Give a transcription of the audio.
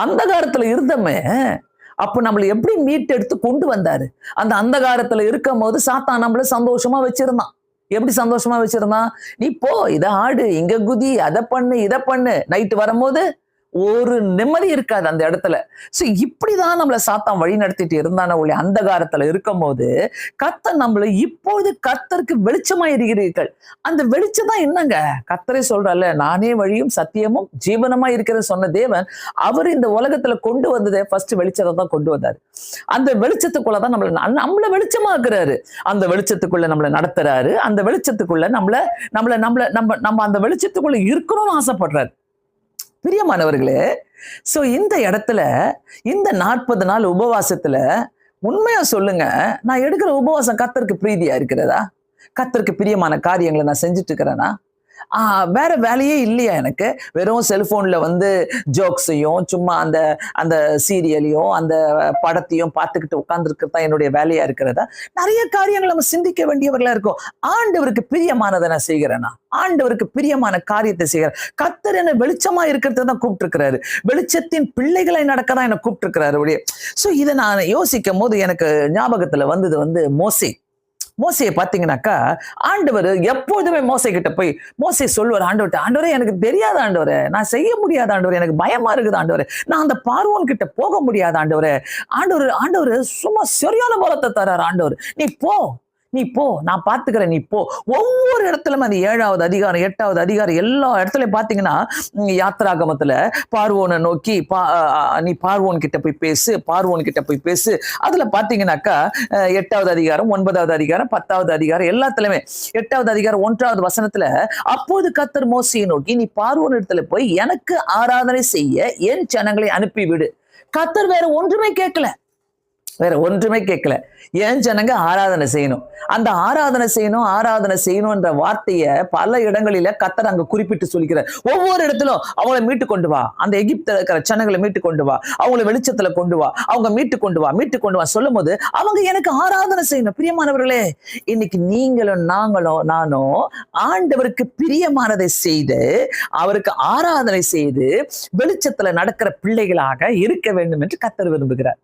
அந்தகாரத்துல இருந்தமே அப்ப நம்மளை எப்படி மீட்டெடுத்து கொண்டு வந்தாரு. அந்த அந்தகாரத்துல இருக்கும் போது சாத்தான் நம்மள சந்தோஷமா வச்சிருந்தான். எப்படி சந்தோஷமா வச்சிருந்தான்? நீ போ, இதை ஆடு, இங்க குதி, அதை பண்ணு, இதை பண்ணு. நைட்டு வரும்போது ஒரு நிம்மதி இருக்காது அந்த இடத்துல. சோ இப்படிதான் நம்மளை சாத்தான் வழி நடத்திட்டு இருந்தான ஒளி அந்தகாரத்துல இருக்கும் போது கர்த்தர் நம்மளை இப்பொழுது கர்த்தருக்கு வெளிச்சமா இருக்கிறீர்கள். அந்த வெளிச்சம் தான் என்னங்க? கர்த்தரே சொல்றால, நானே வழியும் சத்தியமும் ஜீவனமா இருக்கிற சொன்ன தேவன் அவர் இந்த உலகத்துல கொண்டு வந்ததே ஃபர்ஸ்ட் வெளிச்சத்தை தான் கொண்டு வந்தாரு. அந்த வெளிச்சத்துக்குள்ளதான் நம்மள வெளிச்சமாக்குறாரு. அந்த வெளிச்சத்துக்குள்ள நம்மளை நடத்துறாரு. அந்த வெளிச்சத்துக்குள்ள நம்ம அந்த வெளிச்சத்துக்குள்ள இருக்கணும்னு ஆசைப்படுறாரு. பிரியமானவர்களே, சோ இந்த இடத்துல இந்த 40 நாள் உபவாசத்துல உண்மையா சொல்லுங்க, நான் எடுக்கிற உபவாசம் கர்த்தருக்கு பிரீதியா இருக்கிறதா? கர்த்தருக்கு பிரியமான காரியங்களை நான் செஞ்சுட்டு இருக்கிறேனா? வேற வேலையே இல்லையா எனக்கு? வெறும் செல்போன்ல ஜோக்ஸையும் சும்மா அந்த அந்த சீரியலையும் அந்த படத்தையும் பார்த்துக்கிட்டு உட்கார்ந்துருக்கிறது தான் என்னுடைய வேலையா இருக்கிறதா? நிறைய காரியங்கள் நம்ம சிந்திக்க வேண்டியவர்களா இருக்கும். ஆண்டவருக்கு பிரியமானதை நான் செய்கிறேனா? ஆண்டவருக்கு பிரியமான காரியத்தை செய்கிறேன். கர்த்தர் என்ன வெளிச்சமா இருக்கிறது தான் கூப்பிட்டு இருக்கிறாரு. வெளிச்சத்தின் பிள்ளைகளை நடக்கதான் என்ன கூப்பிட்டு இருக்கிறாரு. சோ இதை நான் யோசிக்கும் போது எனக்கு ஞாபகத்துல வந்தது மோசே. மோசையை பார்த்தீங்கன்னாக்கா, ஆண்டவர் எப்போதுமே மோசை கிட்ட போய் மோசை சொல்லுவார் ஆண்டவர்கிட்ட, ஆண்டவரே எனக்கு தெரியாத ஆண்டவரே, நான் செய்ய முடியாத ஆண்டவரே, எனக்கு பயமா இருக்குது ஆண்டவரே, நான் அந்த பார்வோன் கிட்ட போக முடியாத ஆண்டவரே. ஆண்டவர் சும்மா சரியான பலத்தை தரார். ஆண்டவர், நீ போ, நான் பார்த்துக்கிறேன், நீ போ. ஒவ்வொரு இடத்துலயும் அந்த 7வது அதிகாரம் 8வது அதிகாரம் எல்லா இடத்துலயும் பாத்தீங்கன்னா, யாத்ராகமத்துல பார்வோனை நோக்கி நீ பார்வோன் கிட்ட போய் பேசு, பார்வோன் கிட்ட போய் பேசு. அதுல பாத்தீங்கன்னாக்கா 8வது அதிகாரம் 9வது அதிகாரம் 10வது அதிகாரம் எல்லாத்துலயுமே 8வது அதிகாரம் 1வது வசனத்துல, அப்போது கர்த்தர் மோசையை நோக்கி, நீ பார்வோன் இடத்துல போய் எனக்கு ஆராதனை செய்ய என் ஜனங்களை அனுப்பிவிடு. கர்த்தர் வேற ஒன்றுமே கேட்கல. ஏன் ஜனங்க ஆராதனை செய்யணும், அந்த ஆராதனை செய்யணும்ன்ற வார்த்தையை பல இடங்களில கர்த்தர் அங்க குறிப்பிட்டு சொல்லிக்கிறார். ஒவ்வொரு இடத்திலும் அவங்களை மீட்டு கொண்டு வா, அந்த எகிப்துல இருக்கிற ஜனங்களை மீட்டு கொண்டு வா, அவங்களை வெளிச்சத்துல கொண்டு வா, அவங்க மீட்டு கொண்டு வா சொல்லும் போது அவங்க எனக்கு ஆராதனை செய்யணும். பிரியமானவர்களே, இன்னைக்கு நீங்களும் நானும் ஆண்டவருக்கு பிரியமானதை செய்து அவருக்கு ஆராதனை செய்து வெளிச்சத்துல நடக்கிற பிள்ளைகளாக இருக்க வேண்டும் என்று கர்த்தர் விரும்புகிறார்.